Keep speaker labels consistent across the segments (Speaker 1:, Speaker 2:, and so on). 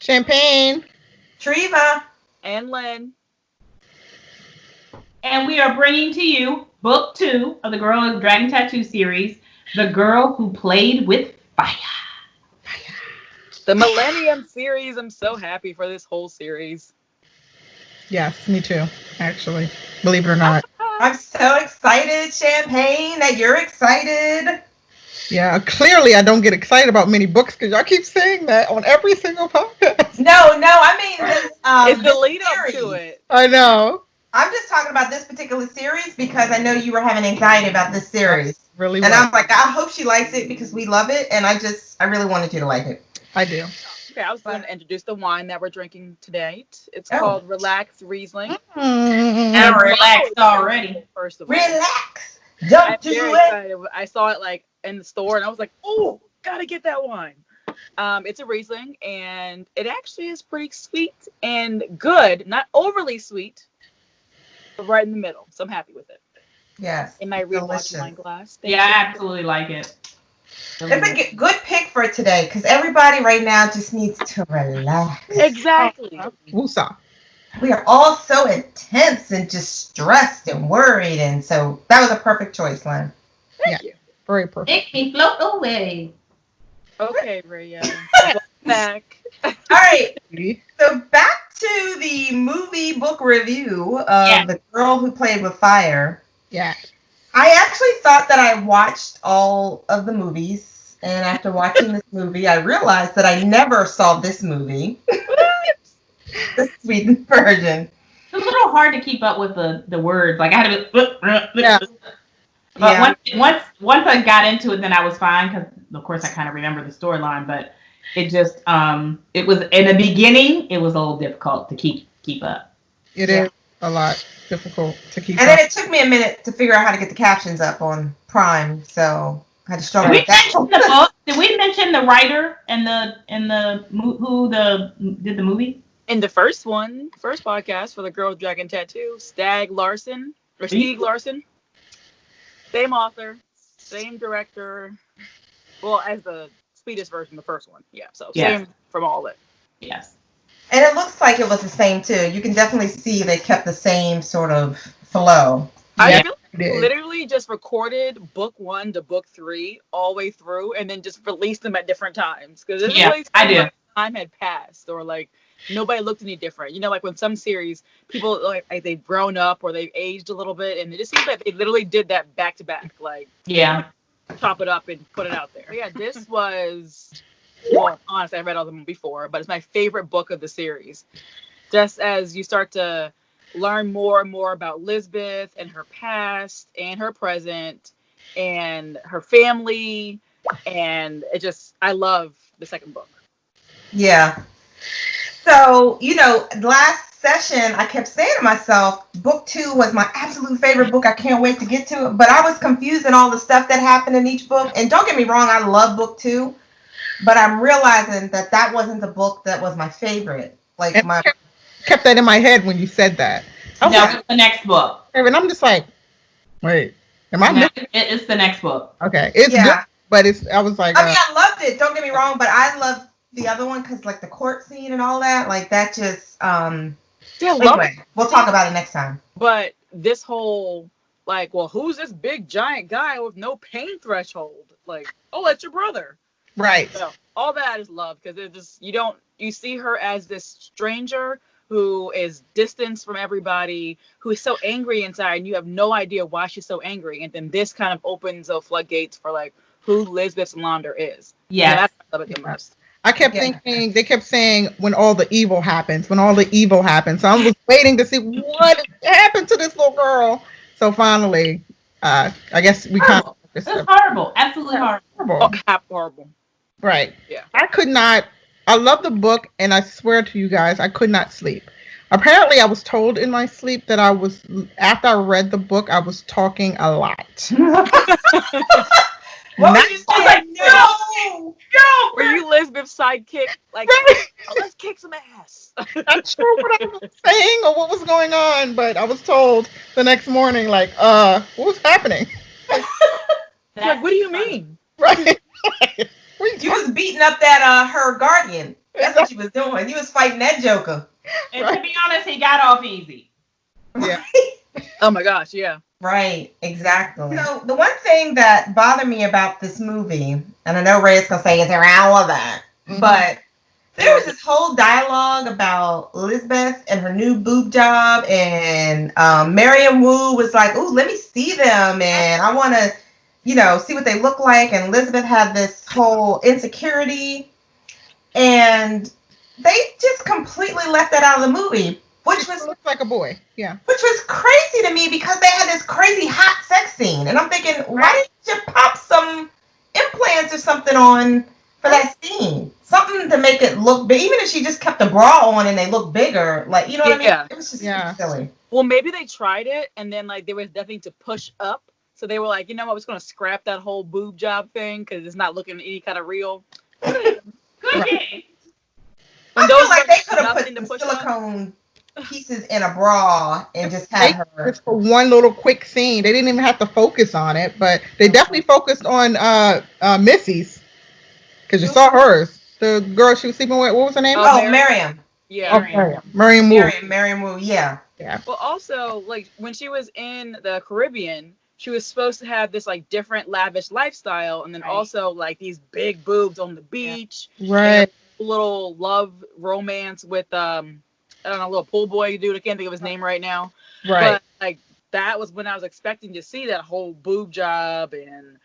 Speaker 1: Champagne.
Speaker 2: Treva.
Speaker 3: And Lynn.
Speaker 4: And we are bringing to you book 2 of the Girl with Dragon Tattoo series, The Girl Who Played with Fire.
Speaker 3: The Millennium series. I'm so happy for this whole series.
Speaker 1: Yes, me too, actually. Believe it or not.
Speaker 2: I'm so excited, Champagne, that you're excited.
Speaker 1: Yeah, clearly I don't get excited about many books because y'all keep saying that on every single podcast.
Speaker 2: No, I mean this.
Speaker 3: It's the lead up to it.
Speaker 1: I know.
Speaker 2: I'm just talking about this particular series because I know you were having anxiety about this series.
Speaker 1: Really?
Speaker 2: And I'm like, I hope she likes it because we love it, and I really wanted you to like it.
Speaker 1: I do.
Speaker 3: Okay, I was going to introduce the wine that we're drinking today. It's called Relax Riesling.
Speaker 4: And I'm relaxed already.
Speaker 3: First of all,
Speaker 2: relax. Don't do it.
Speaker 3: Excited. I saw it like in the store, and I was like, "Oh, gotta get that wine." It's a Riesling, and it actually is pretty sweet and good. Not overly sweet, but right in the middle. So I'm happy with it.
Speaker 2: Yes.
Speaker 3: In my rewatch wine glass.
Speaker 4: I absolutely like it.
Speaker 2: It's a good pick for today because everybody right now just needs to relax.
Speaker 3: Exactly.
Speaker 1: Woosah.
Speaker 2: We are all so intense and just stressed and worried, and so that was a perfect choice, Lynn.
Speaker 3: Thank you.
Speaker 1: Very perfect.
Speaker 4: Make me float away.
Speaker 3: Okay, Rhea. Back.
Speaker 2: All right. So back to the movie book review of The Girl Who Played with Fire.
Speaker 1: Yeah.
Speaker 2: I actually thought that I watched all of the movies, and after watching this movie, I realized that I never saw this movie. The Sweden version.
Speaker 4: It's a little hard to keep up with the words. Like I had to.
Speaker 1: Yeah.
Speaker 4: But once I got into it, then I was fine because, of course, I kind of remember the storyline. But it just it was in the beginning. It was a little difficult to keep up.
Speaker 1: It is a lot difficult to keep
Speaker 2: And
Speaker 1: up.
Speaker 2: then it took me a minute to figure out how to get the captions up on Prime, so I had to struggle with that.
Speaker 4: Did we mention the writer and who did the movie?
Speaker 3: In the first podcast for the Girl with Dragon Tattoo, Stieg Larsson. Same author, same director. Well, as the Swedish version, the first one. Yeah, so same from all of it.
Speaker 4: Yes.
Speaker 2: And it looks like it was the same, too. You can definitely see they kept the same sort of flow.
Speaker 3: I feel like they literally just recorded book 1 to book 3 all the way through and then just released them at different times. Because
Speaker 4: I do.
Speaker 3: Time had passed or like nobody looked any different. You know, like when some series, people like they've grown up or they've aged a little bit and it just seems like they literally did that back to back. Like, chop it up and put it out there. Yeah, this was... Well, honestly, I read all of them before, but it's my favorite book of the series. Just as you start to learn more and more about Lisbeth and her past and her present and her family, and I love the second book.
Speaker 2: Yeah. So, last session, I kept saying to myself, book 2 was my absolute favorite book. I can't wait to get to it. But I was confused in all the stuff that happened in each book. And don't get me wrong, I love book 2. But I'm realizing that wasn't the book that was my favorite. Like
Speaker 1: kept that in my head when you said that.
Speaker 4: No, it's the next book.
Speaker 1: And I'm just like, wait, am I missing?
Speaker 4: It's the next book.
Speaker 1: Okay, it's good, but I was like,
Speaker 2: I mean, I loved it. Don't get me wrong, but I loved the other one because like the court scene and all that, like that just anyway, we'll talk about it next time.
Speaker 3: But this whole like, well, who's this big giant guy with no pain threshold? Like, oh, that's your brother.
Speaker 1: Right.
Speaker 3: So all that I just love because it's just you see her as this stranger who is distanced from everybody, who is so angry inside, and you have no idea why she's so angry. And then this kind of opens the floodgates for like who Lisbeth Salander is.
Speaker 4: Yeah,
Speaker 3: that's what I love it the most.
Speaker 1: I kept thinking, they kept saying when all the evil happens. So I was waiting to see what happened to this little girl. So finally, I guess we kind of.
Speaker 4: It's horrible. Absolutely horrible.
Speaker 3: Horrible.
Speaker 1: Right.
Speaker 3: Yeah.
Speaker 1: I love the book, and I swear to you guys, I could not sleep. Apparently, I was told in my sleep that after I read the book, I was talking a lot.
Speaker 3: No! Were you Lisbeth's sidekick? Like, let's kick some ass.
Speaker 1: Not sure what I was saying or what was going on, but I was told the next morning, like, what was happening?
Speaker 3: Like, what do you mean?
Speaker 1: Right.
Speaker 2: You was beating up that her guardian. That's what you was doing. You was fighting that Joker.
Speaker 4: And to be honest, he got off easy.
Speaker 1: Yeah.
Speaker 3: Oh my gosh, yeah.
Speaker 2: Right, exactly. So the one thing that bothered me about this movie, and I know Ray's gonna say, is there all of that, but there was this whole dialogue about Lisbeth and her new boob job, and Marion Wu was like, "Ooh, let me see them, and I want to, see what they look like." And Lisbeth had this whole insecurity, and they just completely left that out of the movie, which was
Speaker 1: looks like a boy. Yeah.
Speaker 2: Which was crazy to me because they had this crazy hot sex scene, and I'm thinking, why didn't you pop some implants or something on for that scene? Something to make it look big. Even if she just kept the bra on and they look bigger, like, you know what I mean? It was just silly.
Speaker 3: Well, maybe they tried it and then like there was nothing to push up, so they were like, you know what, we're just gonna scrap that whole boob job thing because it's not looking any kind of real.
Speaker 4: Good game.
Speaker 2: I feel like they could have put the silicone pieces in a bra and just had her.
Speaker 1: Just for one little quick scene. They didn't even have to focus on it, but they definitely focused on Missy's. Because you saw hers. The girl she was sleeping with, what was her name?
Speaker 2: Oh, Miriam.
Speaker 3: Yeah.
Speaker 1: Miriam Wu.
Speaker 2: Miriam Wu, yeah.
Speaker 3: Well, also, like, when she was in the Caribbean, she was supposed to have this, like, different lavish lifestyle, and then also, like, these big boobs on the beach.
Speaker 1: Right.
Speaker 3: Little love romance with, I don't know, a little pool boy dude. I can't think of his name right now.
Speaker 1: Right.
Speaker 3: But, like, that was when I was expecting to see that whole boob job and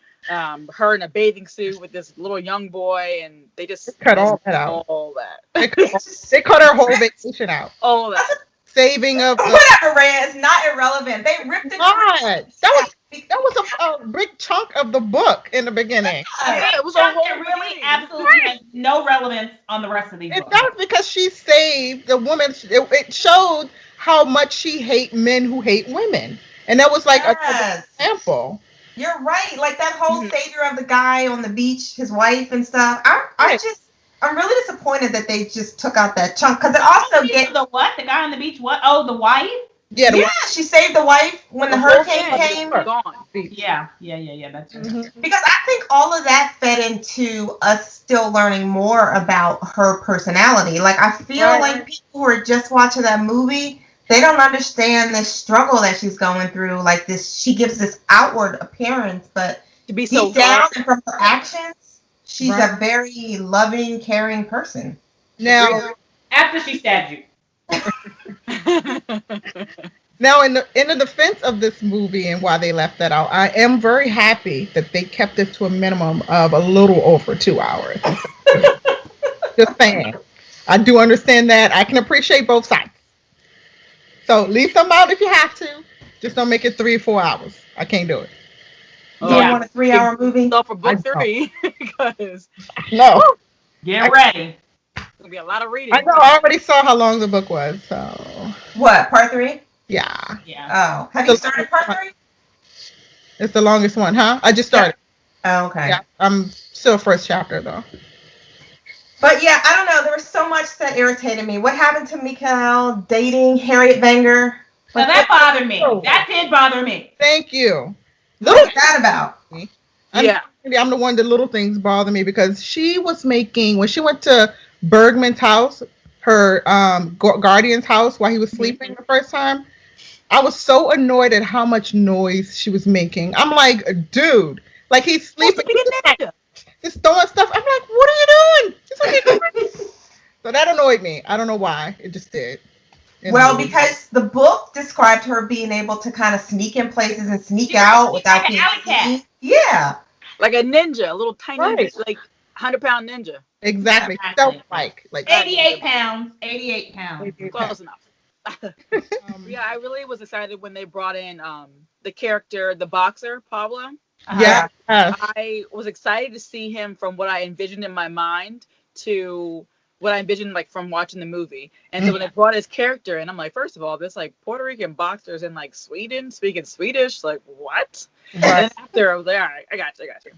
Speaker 3: her in a bathing suit with this little young boy, and they just
Speaker 1: cut all that out.
Speaker 3: All that.
Speaker 1: They cut her whole vacation out.
Speaker 3: All that.
Speaker 1: Saving of
Speaker 2: whatever, Ray. It's not irrelevant. They ripped it.
Speaker 1: That was a big chunk of the book in the beginning.
Speaker 3: Yeah, it was a whole
Speaker 4: really absolutely has no relevance on the rest of these books.
Speaker 1: That was because she saved the woman. It showed how much she hates men who hate women, and that was like a example.
Speaker 2: You're right. Like that whole savior of the guy on the beach, his wife and stuff. I'm really disappointed that they just took out that chunk because it also gets
Speaker 4: the what? The guy on the beach? What? Oh, the wife?
Speaker 1: Yeah,
Speaker 2: she saved the wife when the hurricane came.
Speaker 3: Gone.
Speaker 4: Yeah. That's true.
Speaker 2: Because I think all of that fed into us still learning more about her personality. Like I feel like people who are just watching that movie, they don't understand the struggle that she's going through. Like this, she gives this outward appearance, but
Speaker 3: to be
Speaker 2: deep down and from her actions, she's a very loving, caring person.
Speaker 1: Now,
Speaker 4: after she stabbed you.
Speaker 1: Now, in the defense of this movie and why they left that out, I am very happy that they kept it to a minimum of a little over 2 hours. Just saying. I do understand that. I can appreciate both sides. So leave some out if you have to. Just don't make it 3 or 4 hours. I can't do it.
Speaker 2: You don't want a 3-hour movie?
Speaker 3: So for book 3, because
Speaker 1: no.
Speaker 4: Get ready.
Speaker 3: It's gonna be a lot of reading.
Speaker 1: I know. I already saw how long the book was. So.
Speaker 2: What, part 3?
Speaker 1: Yeah.
Speaker 2: Oh, have you started part 3?
Speaker 1: It's the longest one, huh? I just started.
Speaker 2: Oh, okay.
Speaker 1: Yeah, I'm still first chapter though.
Speaker 2: But yeah, I don't know. There was so much that irritated me. What happened to Mikael dating Harriet Wenger?
Speaker 4: Well, that bothered me. That did bother me.
Speaker 1: Thank you.
Speaker 2: What was that about?
Speaker 1: I'm the one. The little things bother me because she was making when she went to Bergman's house, her guardian's house while he was sleeping the first time. I was so annoyed at how much noise she was making. I'm like, dude, like he's sleeping, just throwing stuff. I'm like, what are you doing? So that annoyed me. I don't know why. It just did.
Speaker 2: Well, because the book described her being able to kind of sneak in places and sneak out without being seen. Yeah.
Speaker 3: Like a ninja, a little tiny, like 100-pound ninja.
Speaker 1: Exactly. So like
Speaker 4: 88 pounds. 88 pounds.
Speaker 3: Close enough. Yeah, I really was excited when they brought in the character, the boxer, Pablo.
Speaker 1: Yeah.
Speaker 3: I was excited to see him from what I envisioned in my mind to what I envisioned like from watching the movie. And so when they brought his character in, I'm like, first of all, there's like Puerto Rican boxers in like Sweden speaking Swedish. Like, what? And then after I was like, all right, I got you.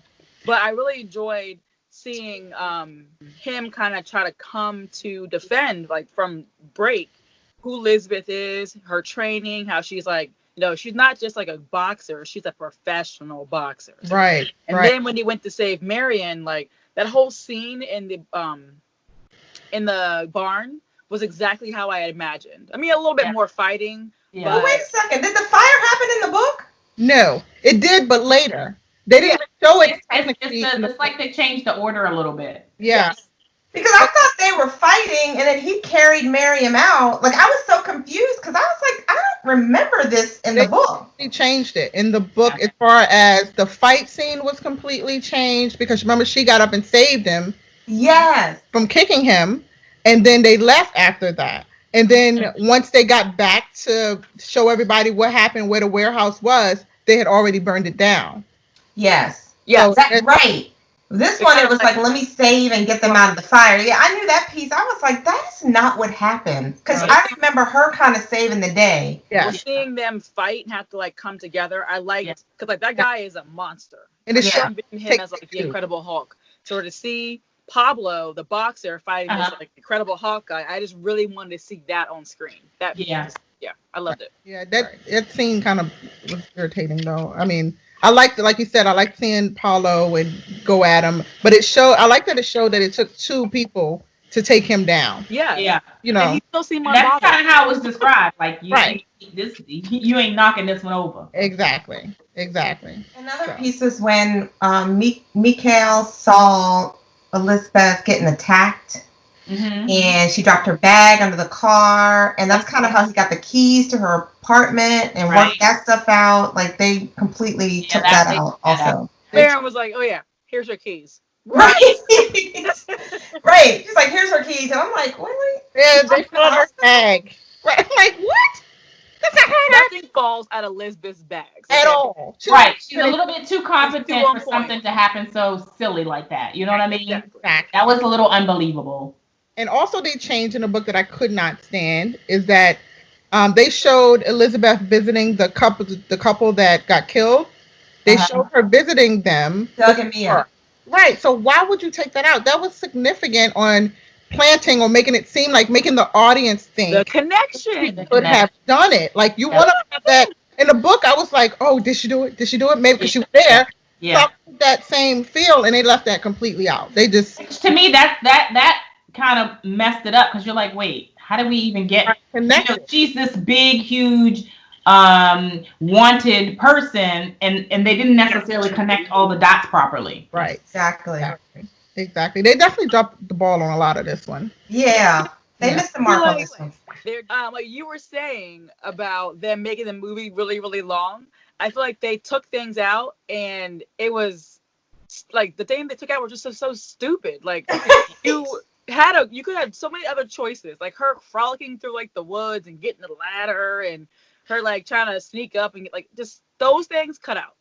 Speaker 3: But I really enjoyed seeing him kind of try to come to defend, like from break, who Lisbeth is, her training, how she's like, she's not just like a boxer, she's a professional boxer.
Speaker 1: Right.
Speaker 3: And then when he went to save Marion, like that whole scene in barn was exactly how I had imagined. I mean, a little bit more fighting.
Speaker 2: Yeah. But wait a second. Did the fire happen in the book?
Speaker 1: No, it did, but later. They didn't show it.
Speaker 4: It's like they changed the order a little bit.
Speaker 1: Yeah.
Speaker 2: Because I thought they were fighting, and then he carried Miriam out. Like, I was so confused because I was like, I don't remember this in the book.
Speaker 1: They changed it in the book as far as the fight scene was completely changed because remember she got up and saved him.
Speaker 2: Yes.
Speaker 1: From kicking him, and then they left after that. And then once they got back to show everybody what happened, where the warehouse was, they had already burned it down.
Speaker 2: Yes.
Speaker 3: Yeah.
Speaker 2: So that's right. This one, it was like, let me save and get them out of the fire. Yeah, I knew that piece. I was like, that's not what happened. Because I remember her kind of saving the day.
Speaker 1: Yeah.
Speaker 3: Well, seeing them fight and have to like come together, I liked because like that guy is a monster.
Speaker 1: And it's
Speaker 3: him as like the Incredible Hulk. So to see Pablo, the boxer, fighting this like Incredible Hulk guy, I just really wanted to see that on screen. That I loved it.
Speaker 1: Yeah, that scene kind of was irritating though. I mean, I liked it, like you said, I liked seeing Paulo and go at him, but I like that it showed that it took two people to take him down.
Speaker 3: Yeah.
Speaker 4: Yeah.
Speaker 1: You know.
Speaker 3: And he still seemed
Speaker 4: that's kind of how it was described. Like you ain't knocking this one over.
Speaker 1: Exactly.
Speaker 2: Another piece is when Mikael saw Elizabeth getting attacked. Mm-hmm. And she dropped her bag under the car, and that's kind of how he got the keys to her apartment and worked that stuff out. Like they completely took that out. Also,
Speaker 3: Baron was like, "Oh yeah, here's her keys."
Speaker 2: Right, right. She's like, "Here's her keys," and I'm like, "Really?"
Speaker 1: Yeah, they found her bag. Right, I'm like, what? That's not how
Speaker 3: nothing falls out of Lisbeth's bags
Speaker 1: at all.
Speaker 4: She's a little bit too competent for something to happen so silly like that. You know what I mean?
Speaker 1: Exactly.
Speaker 4: That was a little unbelievable.
Speaker 1: And also they changed in the book that I could not stand is that they showed Elizabeth visiting the couple that got killed. They showed her visiting them.
Speaker 2: Doug and Mia.
Speaker 1: Right. So why would you take that out? That was significant on planting or making it seem like making the audience think
Speaker 3: the connection
Speaker 1: she could have done it. Like you want to have that in the book. I was like, oh, did she do it? Did she do it? Maybe because she was there.
Speaker 4: Yeah.
Speaker 1: So that same feel, and they left that completely out. They just
Speaker 4: to me that kind of messed it up because you're like, wait, how do we even get connected? She's this big, huge, wanted person, and they didn't necessarily connect all the dots properly.
Speaker 1: Right.
Speaker 2: Exactly.
Speaker 1: They definitely dropped the ball on a lot of this one.
Speaker 2: Yeah. They missed the mark on this one.
Speaker 3: Like you were saying about them making the movie really, really long. I feel like they took things out, and it was like the thing they took out were just so stupid. Like you could have so many other choices, like her frolicking through like the woods and getting the ladder, and her like trying to sneak up and get like just those things cut out.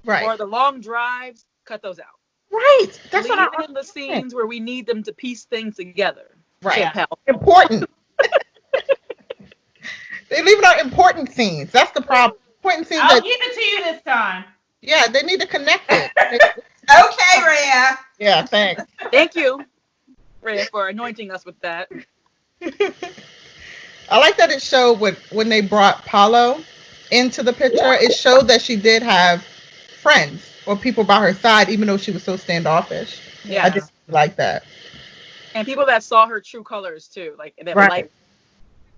Speaker 1: Right.
Speaker 3: Or the long drives, cut those out.
Speaker 1: Right. That's what
Speaker 3: I'm in the scenes where we need them to piece things together.
Speaker 1: Right. Important. They leave out important scenes. That's the problem. Important scenes.
Speaker 4: I'll give it to you this time.
Speaker 1: Yeah, they need to connect it.
Speaker 2: Okay, Rhea.
Speaker 1: Yeah, thanks.
Speaker 3: Thank you, Rhea, for anointing us with that.
Speaker 1: I like that it showed when they brought Paulo into the picture. It showed that she did have friends or people by her side, even though she was so standoffish.
Speaker 3: Yeah,
Speaker 1: I just like that.
Speaker 3: And people that saw her true colors too, like that would like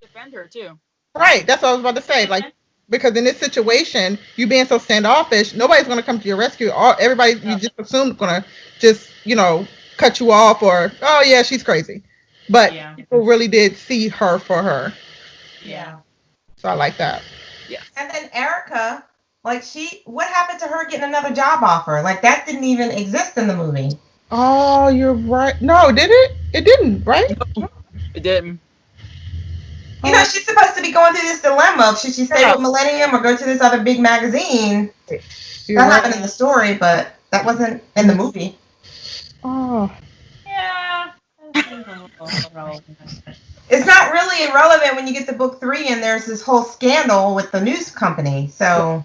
Speaker 3: defend her too.
Speaker 1: Right, that's what I was about to say. Like, because in this situation, you being so standoffish, nobody's going to come to your rescue. Everybody you just assume going to just, cut you off or, oh yeah, she's crazy. But people really did see her for her.
Speaker 2: Yeah.
Speaker 1: So I like that.
Speaker 3: Yeah.
Speaker 2: And then Erica, what happened to her getting another job offer? Like that didn't even exist in the movie.
Speaker 1: Oh, you're right. No, did it? It didn't, right?
Speaker 3: No, it didn't.
Speaker 2: She's supposed to be going through this dilemma of should she stay with Millennium or go to this other big magazine. That happened in the story, but that wasn't in the movie.
Speaker 1: Oh.
Speaker 4: Yeah.
Speaker 2: It's not really irrelevant when you get to book 3 and there's this whole scandal with the news company. So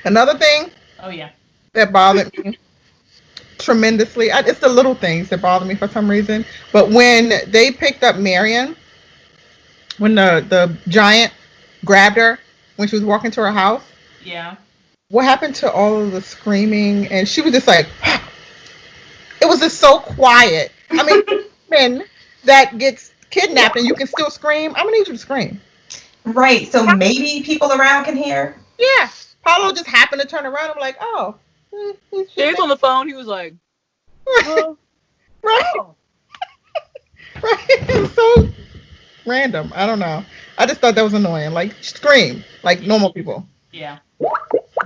Speaker 1: another thing.
Speaker 4: Oh yeah.
Speaker 1: That bothered me tremendously. It's the little things that bother me for some reason. But when they picked up Marion, when the giant grabbed her when she was walking to her house.
Speaker 4: Yeah.
Speaker 1: What happened to all of the screaming? And she was just like, it was just so quiet. I mean, woman that gets kidnapped and you can still scream, I'm gonna need you to scream.
Speaker 2: Right. So maybe people around can hear.
Speaker 1: Yeah. Paulo just happened to turn around. I'm like, oh.
Speaker 3: James on the phone. He was like, oh.
Speaker 1: Right. Right. It's so random. I don't know. I just thought that was annoying. Like, scream like normal people.
Speaker 4: Yeah.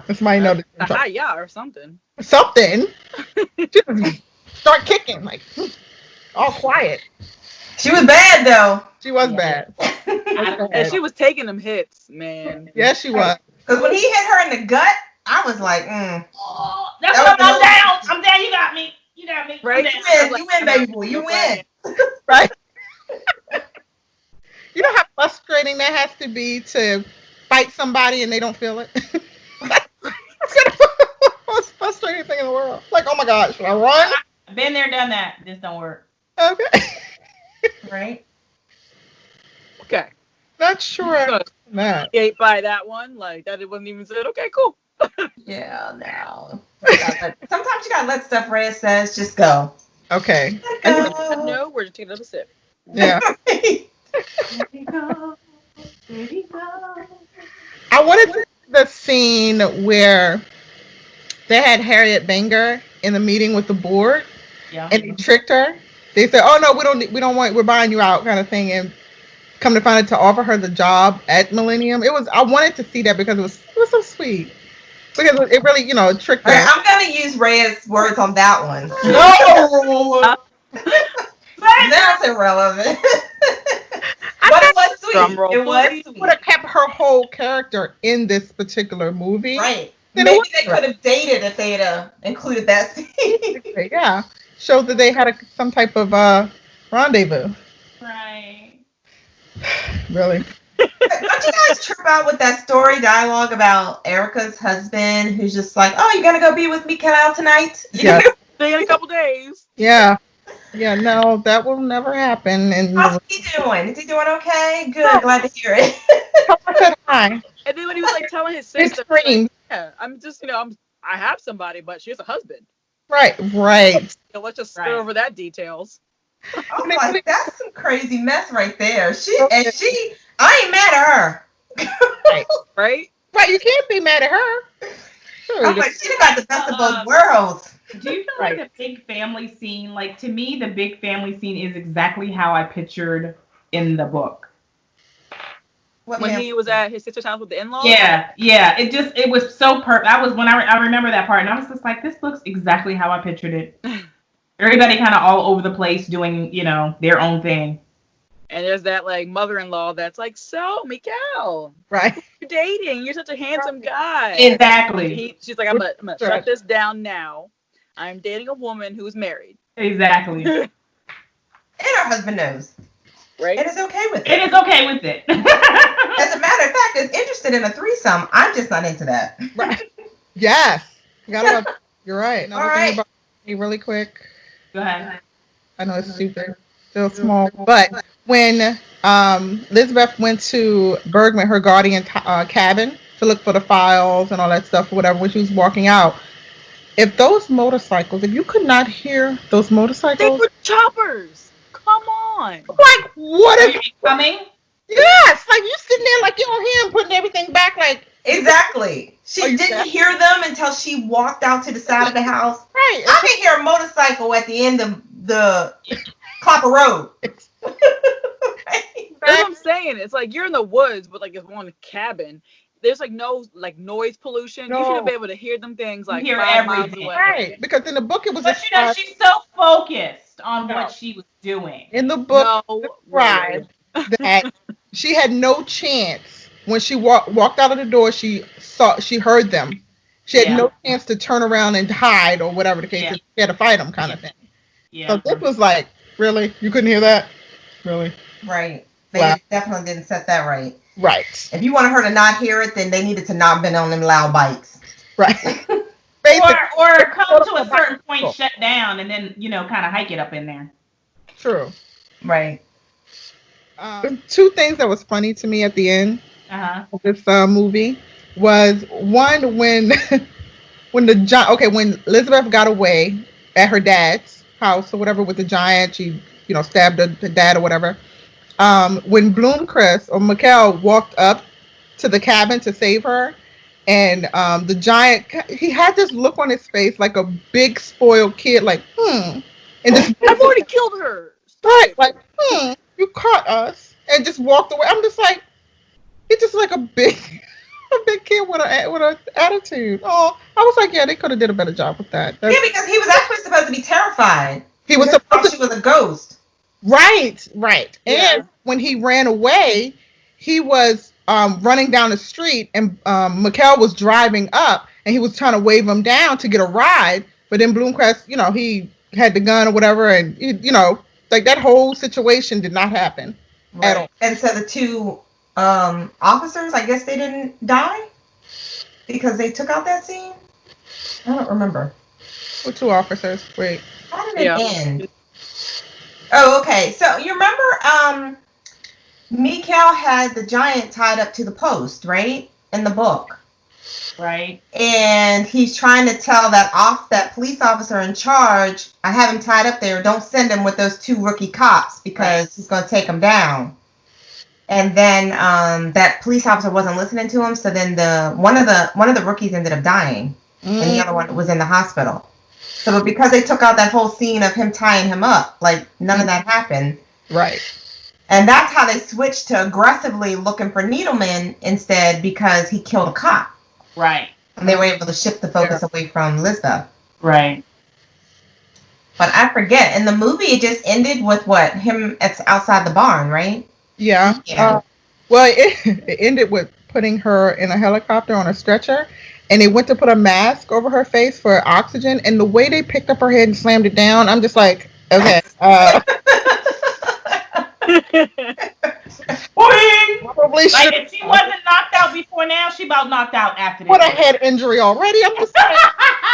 Speaker 1: That's my know.
Speaker 3: Yeah, or something.
Speaker 1: Something. Just start kicking like all quiet.
Speaker 2: She was bad though.
Speaker 1: She was bad.
Speaker 3: And she was taking them hits, man.
Speaker 1: Yes, she was.
Speaker 2: Because when he hit her in the gut, I was like,
Speaker 4: Oh, that's what I'm down. I'm down. You got me. You got me.
Speaker 3: Right?
Speaker 2: You win, baby boy. You win.
Speaker 1: Right? You know how frustrating that has to be to fight somebody and they don't feel it? That's the most frustrating thing in the world. Like, oh my God, should I run?
Speaker 4: I've been there, done that. This don't work.
Speaker 1: Okay.
Speaker 2: Right?
Speaker 3: Okay.
Speaker 1: Not sure. That.
Speaker 3: Ate by that one. Like, that it wasn't even said, okay, cool.
Speaker 2: Yeah, no. Sometimes you gotta let stuff Reyes says just go.
Speaker 1: Okay.
Speaker 3: No, we're just taking another sip.
Speaker 1: Yeah.
Speaker 4: Let me go. Let me go.
Speaker 1: I wanted to see the scene where they had Harriet Banger in the meeting with the board,
Speaker 4: Yeah.
Speaker 1: and they tricked her. They said, "Oh no, we don't want, we're buying you out," kind of thing, and come to find out to offer her the job at Millennium. I wanted to see that because it was so sweet. Because it really, tricked her.
Speaker 2: Okay, I'm gonna use Reyes' words on that one.
Speaker 1: No.
Speaker 2: That's irrelevant. But it was sweet. It was sweet.
Speaker 1: Would have kept her whole character in this particular movie.
Speaker 2: Right. Maybe they could have dated if they had included that scene.
Speaker 1: Yeah. Showed that they had some type of rendezvous.
Speaker 4: Right.
Speaker 1: Really.
Speaker 2: Don't you guys trip out with that story dialogue about Erica's husband who's just like, oh, you're gonna go be with Mikael tonight?
Speaker 1: Yeah.
Speaker 3: In a couple days.
Speaker 1: Yeah. Yeah, no, that will never happen. And
Speaker 2: how's he doing? Is he doing okay? Good, glad to hear it.
Speaker 1: I said hi.
Speaker 3: And then when he was like telling his
Speaker 1: Big
Speaker 3: sister,
Speaker 1: screams.
Speaker 3: yeah, I'm just, I have somebody, but she has a husband.
Speaker 1: Right.
Speaker 3: So let's just skip over that details.
Speaker 2: I was like, that's some crazy mess right there. I ain't mad at her.
Speaker 3: Right?
Speaker 1: Right, you can't be mad at her. Sure,
Speaker 2: I'm like, she got the best of both worlds.
Speaker 4: Do you feel like the big family scene, like to me, the big family scene is exactly how I pictured in the book.
Speaker 3: When he was at his sister's house with the in-laws?
Speaker 4: Yeah. It was so perfect. I remember that part, and I was just like, this looks exactly how I pictured it. Everybody kind of all over the place doing, their own thing.
Speaker 3: And there's that like mother-in-law that's like, so Mikael,
Speaker 1: right?
Speaker 3: You're dating. You're such a handsome guy.
Speaker 4: Exactly.
Speaker 3: She's like, I'm gonna shut this down now. I'm dating a woman who's married.
Speaker 4: Exactly.
Speaker 2: And her husband knows.
Speaker 3: Right.
Speaker 2: And is okay with it.
Speaker 4: It is okay with it.
Speaker 2: As a matter of fact, is interested in a threesome. I'm just not into that.
Speaker 1: Right. Yes. You're right. Another
Speaker 2: all
Speaker 1: thing
Speaker 2: right.
Speaker 1: about me really quick.
Speaker 4: Go ahead.
Speaker 1: I know it's stupid. Still small. But when Lisbeth went to Bergman, her guardian cabin, to look for the files and all that stuff or whatever, when she was walking out, if you could not hear those motorcycles.
Speaker 3: They were choppers. Come on.
Speaker 1: Like, what
Speaker 4: Are
Speaker 1: is
Speaker 4: you coming?
Speaker 1: Yes. Like, you sitting there like you don't hear him putting everything back like.
Speaker 2: Exactly. She didn't hear them until she walked out to the side of the house.
Speaker 1: Right.
Speaker 2: I can hear a motorcycle at the end of the Copper Road.
Speaker 3: That's what I'm saying. It's like you're in the woods, but like it's one cabin. There's like no like noise pollution.
Speaker 1: No.
Speaker 3: You should be able to hear them things like
Speaker 4: Hear
Speaker 3: 5 miles
Speaker 4: everything.
Speaker 3: away.
Speaker 1: Right. Because in the book it was
Speaker 4: But she's so focused on what she was doing.
Speaker 1: in the book
Speaker 3: No,
Speaker 1: described that she had no chance when she walked out of the door. She heard them. She had no chance to turn around and hide or whatever the case is. She had to fight them, kind of thing.
Speaker 4: Yeah.
Speaker 1: So this was like, really, you couldn't hear that, really?
Speaker 2: Right. They definitely didn't set that right.
Speaker 1: Right.
Speaker 2: If you wanted her to not hear it, then they needed to not been on them loud bikes.
Speaker 1: Right.
Speaker 4: or come to a certain point, shut down, and then kind of hike it up in there.
Speaker 1: True.
Speaker 2: Right.
Speaker 1: Two things that was funny to me at the end of this movie was one when when Elizabeth got away at her dad's house or whatever with the giant, she stabbed the dad or whatever. When Blomkvist or Mikael walked up to the cabin to save her, and the giant, he had this look on his face like a big spoiled kid, like, and just
Speaker 3: I've already killed her.
Speaker 1: Right, like, you caught us, and just walked away. I'm just like, he's just like a big kid with an attitude. Oh, I was like, yeah, they could have did a better job with that.
Speaker 2: Yeah, because he was actually supposed to be terrified.
Speaker 1: He was
Speaker 2: supposed to. She was a ghost.
Speaker 1: Right.
Speaker 3: Yeah.
Speaker 1: And when he ran away, he was running down the street, and Mikael was driving up, and he was trying to wave him down to get a ride. But then Blomkvist, he had the gun or whatever, and like that whole situation did not happen at all.
Speaker 2: And so the two officers, I guess they didn't die because they took out that scene. I don't remember.
Speaker 1: What two officers? Wait.
Speaker 2: How did it end? Oh, okay. So you remember Mikael had the giant tied up to the post, right? In the book.
Speaker 4: Right.
Speaker 2: And he's trying to tell that police officer in charge, I have him tied up there. Don't send him with those two rookie cops because he's going to take him down. And then that police officer wasn't listening to him. So then one of the rookies ended up dying, and the other one was in the hospital. So because they took out that whole scene of him tying him up, like none of that happened.
Speaker 1: Right.
Speaker 2: And that's how they switched to aggressively looking for Needleman instead, because he killed a cop.
Speaker 4: Right.
Speaker 2: And they were able to shift the focus away from Lisbeth.
Speaker 4: Right.
Speaker 2: But I forget. In the movie, it just ended with what? Him outside the barn, right?
Speaker 1: Yeah. Well, it ended with putting her in a helicopter on a stretcher, and they went to put a mask over her face for oxygen, and the way they picked up her head and slammed it down, I'm just like, okay. Probably
Speaker 4: like if she wasn't knocked out before now, she about knocked out after this.
Speaker 1: What a head injury already. I'm just like,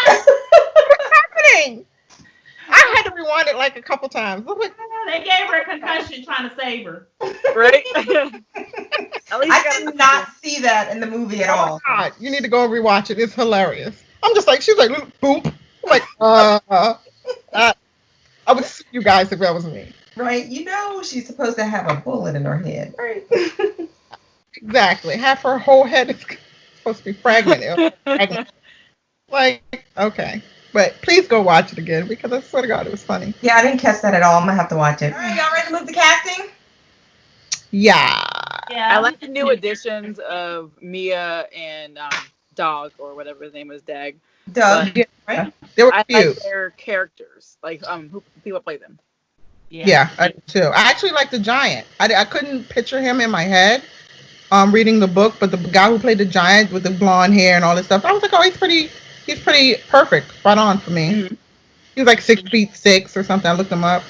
Speaker 1: what's happening? I had to rewind it like a couple times. Like,
Speaker 4: they gave her a concussion trying to save her.
Speaker 3: Right?
Speaker 2: I did not see that in the movie at all.
Speaker 1: God, you need to go and rewatch it. It's hilarious. I'm just like, she's like, boop. I'm like, I would sue you guys if that was me.
Speaker 2: Right, she's supposed to have a bullet in her head.
Speaker 1: Right. Exactly. Half her whole head is supposed to be fragmented. Like, okay. But please go watch it again, because I swear to God, it was funny.
Speaker 2: Yeah, I didn't catch that at all. I'm going to have to watch it. All right, y'all ready to move to casting?
Speaker 1: Yeah.
Speaker 3: I like the new additions of Mia and Dag, or whatever his name is, Dag.
Speaker 2: Doug, right?
Speaker 1: There were
Speaker 3: I
Speaker 1: few.
Speaker 3: like their characters, like who people play them.
Speaker 1: Yeah, I do too. I actually like the giant. I couldn't picture him in my head reading the book, but the guy who played the giant with the blonde hair and all this stuff, I was like, oh, he's pretty perfect, spot on for me. Mm-hmm. He was like 6'6" or something. I looked him up.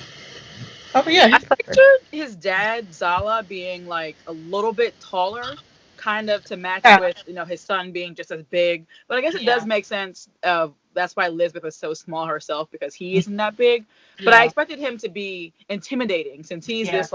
Speaker 1: Oh, but yeah, he's perfect.
Speaker 3: I pictured his dad Zala being like a little bit taller, kind of to match with his son being just as big. But I guess it does make sense. That's why Lisbeth was so small herself, because he isn't that big. But I expected him to be intimidating, since he's this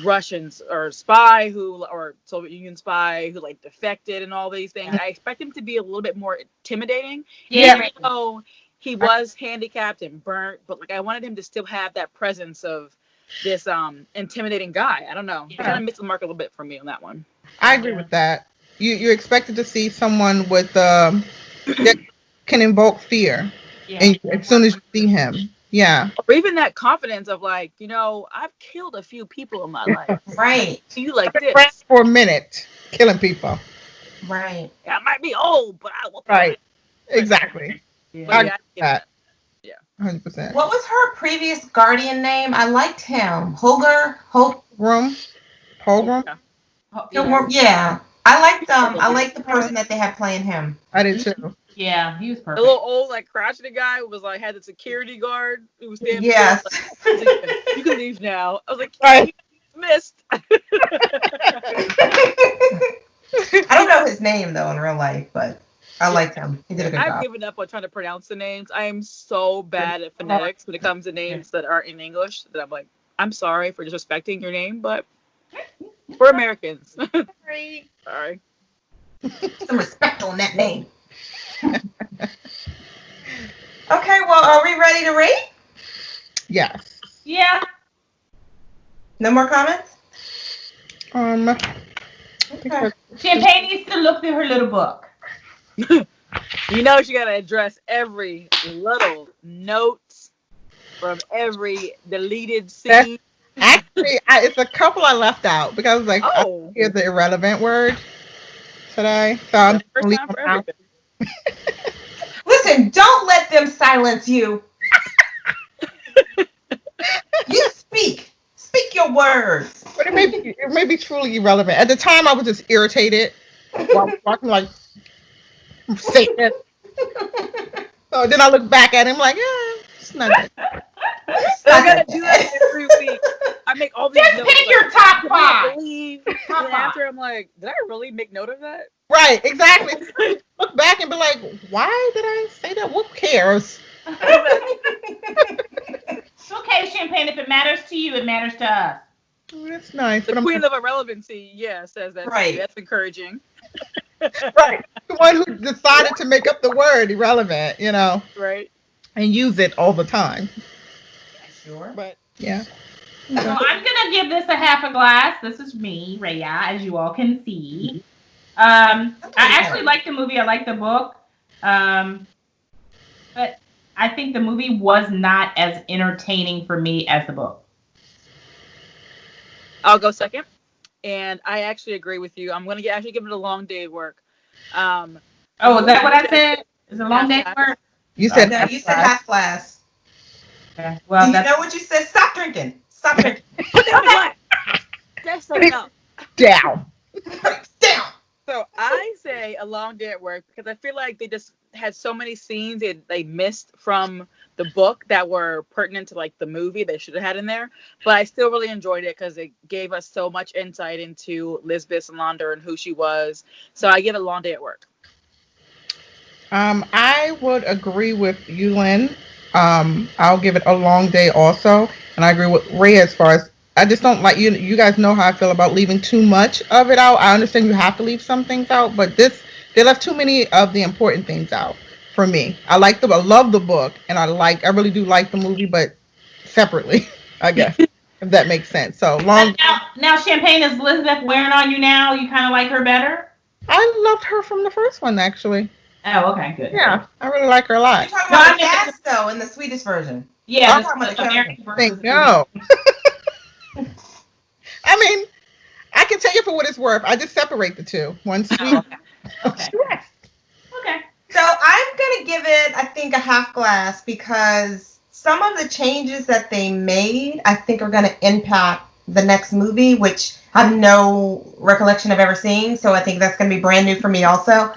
Speaker 3: Russian or spy or Soviet Union spy who like defected and all these things. I expect him to be a little bit more intimidating. Even though he was handicapped and burnt, but like I wanted him to still have that presence of this intimidating guy. I don't know. He kind of missed the mark a little bit for me on that one.
Speaker 1: I agree with that. You expected to see someone with that can invoke fear, and as soon as you see him,
Speaker 3: or even that confidence of like, I've killed a few people in my life.
Speaker 2: Right.
Speaker 3: So you like this
Speaker 1: for a minute, killing people.
Speaker 2: Right.
Speaker 3: I might be old, but I will.
Speaker 1: Right. Exactly. I get that.
Speaker 3: Yeah.
Speaker 1: 100%.
Speaker 2: What was her previous guardian name? I liked him. Pilgrim. Yeah. I liked the person that they had playing him.
Speaker 1: I did too.
Speaker 4: Yeah, he was perfect.
Speaker 3: The little old, like, crotchety guy who was like had the security guard who was standing.
Speaker 2: Yes.
Speaker 3: There, like, you can leave now. I was like, missed.
Speaker 2: I don't know his name though in real life, but I liked him. He did a good job.
Speaker 3: I've given up on trying to pronounce the names. I am so bad at phonetics when it comes to names that aren't in English that I'm like, I'm sorry for disrespecting your name, but we're Americans. Sorry.
Speaker 2: Some respect on that name. Okay, well, are we ready to rate?
Speaker 1: Yes.
Speaker 4: Yeah.
Speaker 2: No more comments?
Speaker 1: Okay.
Speaker 4: Champagne needs to look through her little book.
Speaker 3: You know she gotta address every little notes from every deleted scene.
Speaker 1: Actually, it's a couple I left out because I was like, I hear the irrelevant word today, so I'm
Speaker 3: first time for everything.
Speaker 2: Listen, don't let them silence you. You speak your words.
Speaker 1: But it may be truly irrelevant. At the time, I was just irritated while walking, like, say this. So then I look back at him like, it's not that.
Speaker 3: I gotta do that every week. I make all these
Speaker 4: Just
Speaker 3: notes.
Speaker 4: pick your top five.
Speaker 3: And after I'm like, did I really make note of that?
Speaker 1: Right, exactly. Look back and be like, why did I say that? Who cares?
Speaker 4: It's okay, Champagne. If it matters to you, it matters to us.
Speaker 1: That's nice.
Speaker 3: The queen of irrelevancy, says that.
Speaker 2: Right.
Speaker 3: That's encouraging.
Speaker 1: Right. The one who decided to make up the word irrelevant,
Speaker 3: Right.
Speaker 1: and use it all the time.
Speaker 2: Sure.
Speaker 1: But yeah.
Speaker 4: So I'm gonna give this a half a glass. This is me, Raya, as you all can see. I actually like the movie. I like the book. But I think the movie was not as entertaining for me as the book.
Speaker 3: I'll go second. And I actually agree with you. I'm going to actually give it a long day of work.
Speaker 4: Is that what I said? Is it a long day of work?
Speaker 1: You said
Speaker 2: no, you said half glass.
Speaker 4: Okay. Well,
Speaker 2: you know what you said? Stop drinking. Stop drinking.
Speaker 3: That's so enough.
Speaker 1: Down.
Speaker 2: Down.
Speaker 3: So I say a long day at work because I feel like they just had so many scenes they missed from the book that were pertinent to like the movie they should have had in there. But I still really enjoyed it because it gave us so much insight into Lisbeth Salander and who she was. So I give it a long day at work.
Speaker 1: I would agree with you, Lynn. I'll give it a long day also. And I agree with Ray as far as I just don't like you guys know how I feel about leaving too much of it out. I understand you have to leave some things out, but they left too many of the important things out for me. I love the book and I really do like the movie, but separately, I guess, if that makes sense. So long.
Speaker 4: Now Champagne, is Elizabeth wearing on you now? You kind of like her better?
Speaker 1: I loved her from the first one, actually.
Speaker 4: Oh, okay, good.
Speaker 1: Yeah, I really like her a lot.
Speaker 2: You're talking about the cast, though, in the Swedish version.
Speaker 4: Yeah,
Speaker 2: the
Speaker 4: American version.
Speaker 1: No. I mean, I can tell you for what it's worth. I just separate the two. One's sweet.
Speaker 4: Okay. Okay.
Speaker 2: So I'm going to give it, I think, a half glass because some of the changes that they made, I think, are going to impact the next movie, which I have no recollection of ever seeing. So I think that's going to be brand new for me also.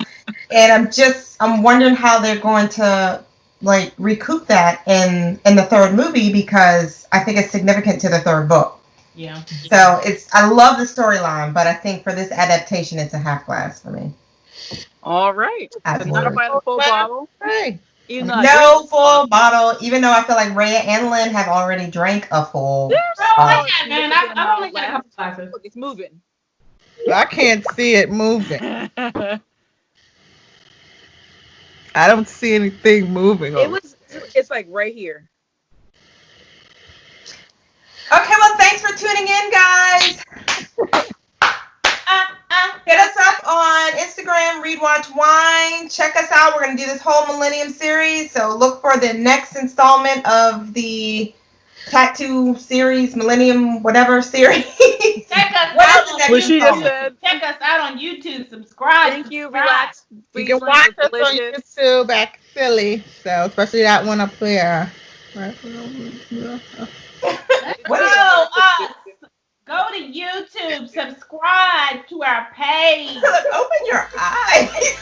Speaker 2: And I'm wondering how they're going to like recoup that in the third movie because I think it's significant to the third book.
Speaker 4: Yeah.
Speaker 2: So I love the storyline, but I think for this adaptation, it's a half glass for me.
Speaker 3: All right.
Speaker 2: Absolutely.
Speaker 3: Not by the full bottle.
Speaker 1: Hey.
Speaker 2: No full bottle, even though I feel like Raya and Lynn have already drank a full
Speaker 4: bottle. Man, I've only got a couple glasses.
Speaker 3: Look, it's moving.
Speaker 1: I can't see it moving. I don't see anything moving.
Speaker 3: It's like right here.
Speaker 2: Okay, well, thanks for tuning in, guys. Hit us up on Instagram, Read, Watch, Wine. Check us out. We're going to do this whole Millennium series. So look for the next installment of the tattoo series, Millennium, whatever series.
Speaker 4: Check us out on
Speaker 3: YouTube.
Speaker 4: Check us out on YouTube. Subscribe.
Speaker 3: Thank you. Relax.
Speaker 1: You can watch us on YouTube at Philly. So especially that one up there.
Speaker 2: Go to YouTube, subscribe to our page. Open your eyes.